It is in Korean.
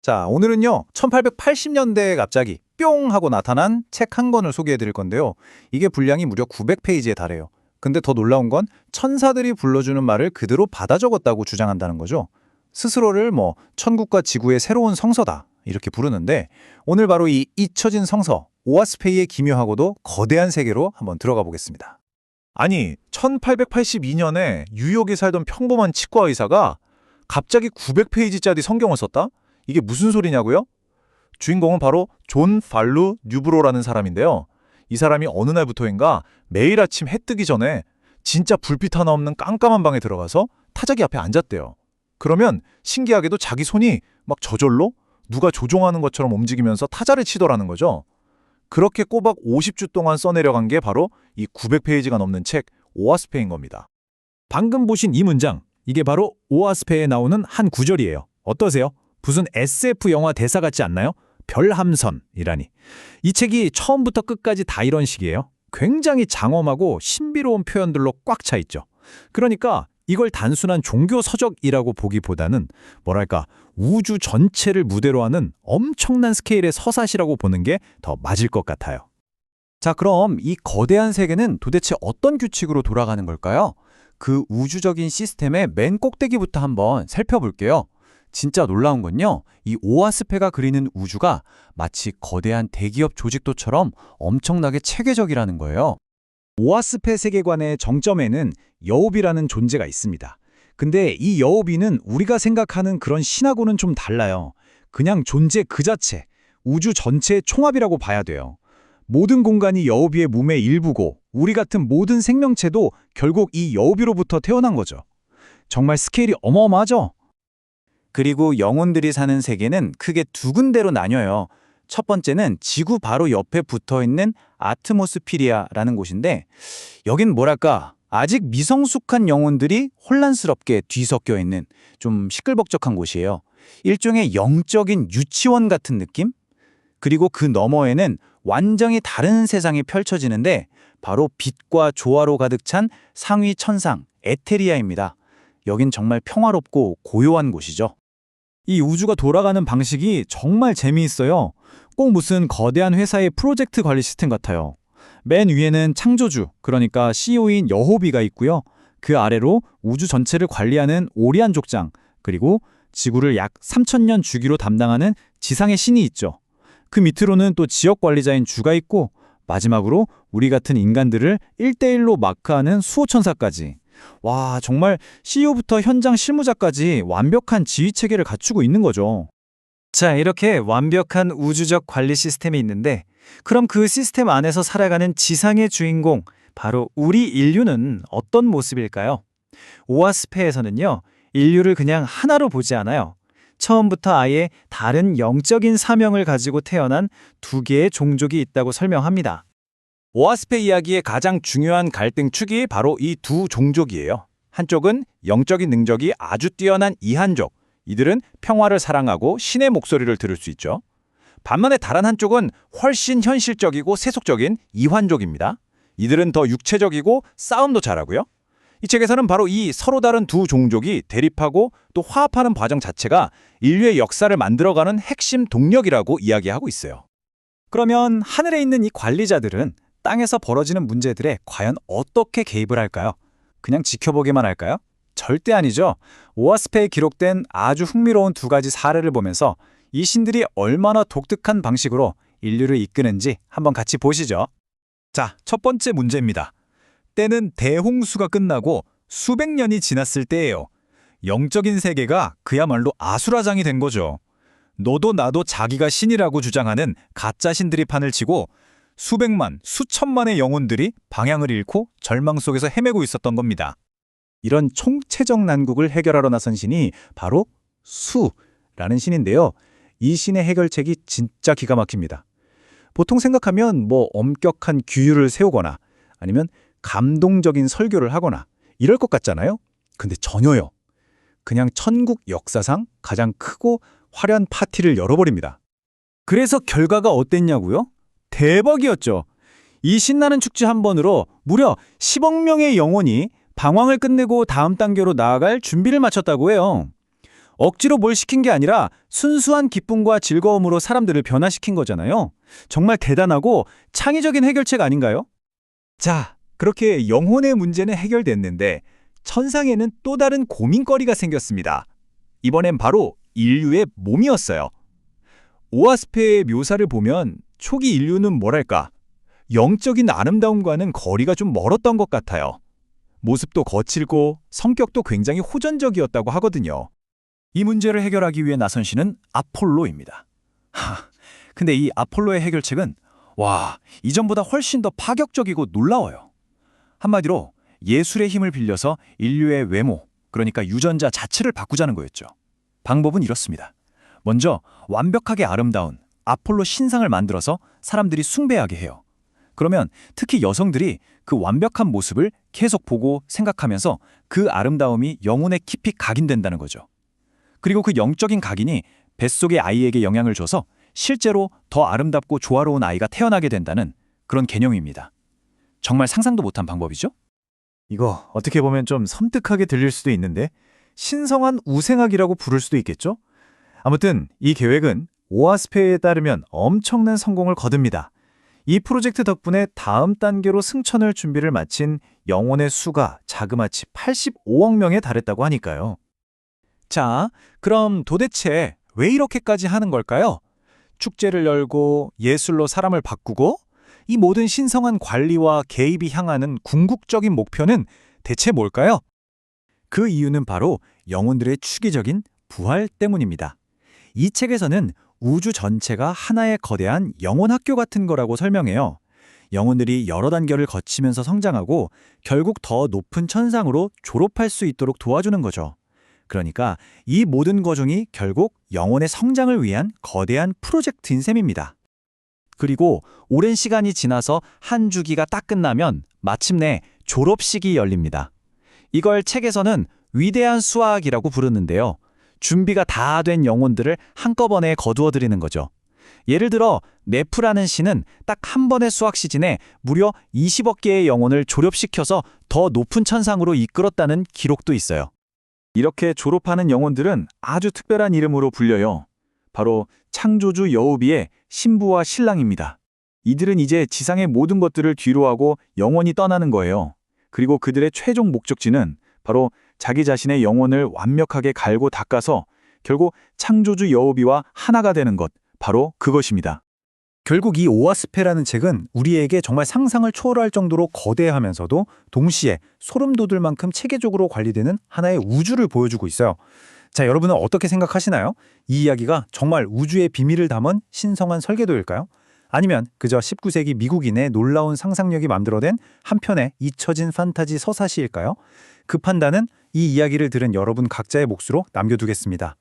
자, 오늘은요, 1880년대에 갑자기 뿅 하고 나타난 책 한 권을 소개해 드릴 건데요. 이게 분량이 무려 900페이지에 달해요. 근데 더 놀라운 건 천사들이 불러주는 말을 그대로 받아 적었다고 주장한다는 거죠. 스스로를 천국과 지구의 새로운 성서다 이렇게 부르는데 오늘 바로 이 잊혀진 성서, 오아스페이의 기묘하고도 거대한 세계로 한번 들어가 보겠습니다. 아니, 1882년에 뉴욕에 살던 평범한 치과 의사가 갑자기 900페이지짜리 성경을 썼다? 이게 무슨 소리냐고요? 주인공은 바로 존 발루 뉴브로라는 사람인데요. 이 사람이 어느 날부터인가 매일 아침 해 뜨기 전에 진짜 불빛 하나 없는 깜깜한 방에 들어가서 타자기 앞에 앉았대요. 그러면 신기하게도 자기 손이 막 저절로 누가 조종하는 것처럼 움직이면서 타자를 치더라는 거죠. 그렇게 꼬박 50주 동안 써내려간 게 바로 이 900페이지가 넘는 책 오아스페인 겁니다. 방금 보신 이 문장, 이게 바로 오아스페에 나오는 한 구절이에요. 어떠세요? 무슨 SF 영화 대사 같지 않나요? 별함선이라니. 이 책이 처음부터 끝까지 다 이런 식이에요. 굉장히 장엄하고 신비로운 표현들로 꽉 차 있죠. 그러니까 이걸 단순한 종교 서적이라고 보기보다는 뭐랄까 우주 전체를 무대로 하는 엄청난 스케일의 서사시라고 보는 게 더 맞을 것 같아요. 자, 그럼 이 거대한 세계는 도대체 어떤 규칙으로 돌아가는 걸까요? 그 우주적인 시스템의 맨 꼭대기부터 한번 살펴볼게요. 진짜 놀라운 건요, 이 오아스페가 그리는 우주가 마치 거대한 대기업 조직도처럼 엄청나게 체계적이라는 거예요. 오아스페 세계관의 정점에는 여우비라는 존재가 있습니다. 근데 이 여우비는 우리가 생각하는 그런 신하고는 좀 달라요. 그냥 존재 그 자체, 우주 전체의 총합이라고 봐야 돼요. 모든 공간이 여우비의 몸의 일부고 우리 같은 모든 생명체도 결국 이 여우비로부터 태어난 거죠. 정말 스케일이 어마어마하죠? 그리고 영혼들이 사는 세계는 크게 두 군데로 나뉘어요. 첫 번째는 지구 바로 옆에 붙어있는 아트모스피리아라는 곳인데 여긴 뭐랄까 아직 미성숙한 영혼들이 혼란스럽게 뒤섞여 있는 좀 시끌벅적한 곳이에요. 일종의 영적인 유치원 같은 느낌? 그리고 그 너머에는 완전히 다른 세상이 펼쳐지는데 바로 빛과 조화로 가득 찬 상위 천상 에테리아입니다. 여긴 정말 평화롭고 고요한 곳이죠. 이 우주가 돌아가는 방식이 정말 재미있어요. 꼭 무슨 거대한 회사의 프로젝트 관리 시스템 같아요. 맨 위에는 창조주, 그러니까 CEO인 여호비가 있고요. 그 아래로 우주 전체를 관리하는 오리안 족장, 그리고 지구를 약 3000년 주기로 담당하는 지상의 신이 있죠. 그 밑으로는 또 지역 관리자인 주가 있고 마지막으로 우리 같은 인간들을 1대1로 마크하는 수호천사까지. 와, 정말 CEO부터 현장 실무자까지 완벽한 지휘 체계를 갖추고 있는 거죠. 자, 이렇게 완벽한 우주적 관리 시스템이 있는데 그럼 그 시스템 안에서 살아가는 지상의 주인공, 바로 우리 인류는 어떤 모습일까요? 오아스페에서는요, 인류를 그냥 하나로 보지 않아요. 처음부터 아예 다른 영적인 사명을 가지고 태어난 두 개의 종족이 있다고 설명합니다. 오아스페 이야기의 가장 중요한 갈등축이 바로 이 두 종족이에요. 한쪽은 영적인 능력이 아주 뛰어난 이한족, 이들은 평화를 사랑하고 신의 목소리를 들을 수 있죠. 반면에 다른 한쪽은 훨씬 현실적이고 세속적인 이환족입니다. 이들은 더 육체적이고 싸움도 잘하고요. 이 책에서는 바로 이 서로 다른 두 종족이 대립하고 또 화합하는 과정 자체가 인류의 역사를 만들어가는 핵심 동력이라고 이야기하고 있어요. 그러면 하늘에 있는 이 관리자들은 땅에서 벌어지는 문제들에 과연 어떻게 개입을 할까요? 그냥 지켜보기만 할까요? 절대 아니죠. 오아스페에 기록된 아주 흥미로운 두 가지 사례를 보면서 이 신들이 얼마나 독특한 방식으로 인류를 이끄는지 한번 같이 보시죠. 자, 첫 번째 문제입니다. 때는 대홍수가 끝나고 수백 년이 지났을 때예요. 영적인 세계가 그야말로 아수라장이 된 거죠. 너도 나도 자기가 신이라고 주장하는 가짜 신들이 판을 치고 수백만, 수천만의 영혼들이 방향을 잃고 절망 속에서 헤매고 있었던 겁니다. 이런 총체적 난국을 해결하러 나선 신이 바로 수라는 신인데요. 이 신의 해결책이 진짜 기가 막힙니다. 보통 생각하면 엄격한 규율을 세우거나 아니면 감동적인 설교를 하거나 이럴 것 같잖아요. 근데 전혀요. 그냥 천국 역사상 가장 크고 화려한 파티를 열어버립니다. 그래서 결과가 어땠냐고요? 대박이었죠. 이 신나는 축제 한 번으로 무려 10억 명의 영혼이 방황을 끝내고 다음 단계로 나아갈 준비를 마쳤다고 해요. 억지로 뭘 시킨 게 아니라 순수한 기쁨과 즐거움으로 사람들을 변화시킨 거잖아요. 정말 대단하고 창의적인 해결책 아닌가요? 자, 그렇게 영혼의 문제는 해결됐는데 천상에는 또 다른 고민거리가 생겼습니다. 이번엔 바로 인류의 몸이었어요. 오아스페의 묘사를 보면 초기 인류는 뭐랄까, 영적인 아름다움과는 거리가 좀 멀었던 것 같아요. 모습도 거칠고 성격도 굉장히 호전적이었다고 하거든요. 이 문제를 해결하기 위해 나선 신은 아폴로입니다. 근데 이 아폴로의 해결책은 이전보다 훨씬 더 파격적이고 놀라워요. 한마디로 예술의 힘을 빌려서 인류의 외모, 그러니까 유전자 자체를 바꾸자는 거였죠. 방법은 이렇습니다. 먼저 완벽하게 아름다운 아폴로 신상을 만들어서 사람들이 숭배하게 해요. 그러면 특히 여성들이 그 완벽한 모습을 계속 보고 생각하면서 그 아름다움이 영혼에 깊이 각인된다는 거죠. 그리고 그 영적인 각인이 뱃속의 아이에게 영향을 줘서 실제로 더 아름답고 조화로운 아이가 태어나게 된다는 그런 개념입니다. 정말 상상도 못한 방법이죠? 이거 어떻게 보면 좀 섬뜩하게 들릴 수도 있는데 신성한 우생학이라고 부를 수도 있겠죠? 아무튼 이 계획은 오아스페에 따르면 엄청난 성공을 거둡니다. 이 프로젝트 덕분에 다음 단계로 승천할 준비를 마친 영혼의 수가 자그마치 85억 명에 달했다고 하니까요. 자, 그럼 도대체 왜 이렇게까지 하는 걸까요? 축제를 열고 예술로 사람을 바꾸고 이 모든 신성한 관리와 개입이 향하는 궁극적인 목표는 대체 뭘까요? 그 이유는 바로 영혼들의 추기적인 부활 때문입니다. 이 책에서는 우주 전체가 하나의 거대한 영혼 학교 같은 거라고 설명해요. 영혼들이 여러 단계를 거치면서 성장하고 결국 더 높은 천상으로 졸업할 수 있도록 도와주는 거죠. 그러니까 이 모든 과정이 결국 영혼의 성장을 위한 거대한 프로젝트인 셈입니다. 그리고 오랜 시간이 지나서 한 주기가 딱 끝나면 마침내 졸업식이 열립니다. 이걸 책에서는 위대한 수학이라고 부르는데요. 준비가 다 된 영혼들을 한꺼번에 거두어들이는 거죠. 예를 들어 네프라는 신은 딱 한 번의 수학 시즌에 무려 20억 개의 영혼을 졸업시켜서 더 높은 천상으로 이끌었다는 기록도 있어요. 이렇게 졸업하는 영혼들은 아주 특별한 이름으로 불려요. 바로 창조주 여우비의 신부와 신랑입니다. 이들은 이제 지상의 모든 것들을 뒤로하고 영원히 떠나는 거예요. 그리고 그들의 최종 목적지는 바로 자기 자신의 영혼을 완벽하게 갈고 닦아서 결국 창조주 여우비와 하나가 되는 것, 바로 그것입니다. 결국 이 오아스페라는 책은 우리에게 정말 상상을 초월할 정도로 거대하면서도 동시에 소름 돋을 만큼 체계적으로 관리되는 하나의 우주를 보여주고 있어요. 자, 여러분은 어떻게 생각하시나요? 이 이야기가 정말 우주의 비밀을 담은 신성한 설계도일까요? 아니면 그저 19세기 미국인의 놀라운 상상력이 만들어낸 한 편의 잊혀진 판타지 서사시일까요? 그 판단은 이 이야기를 들은 여러분 각자의 몫으로 남겨두겠습니다.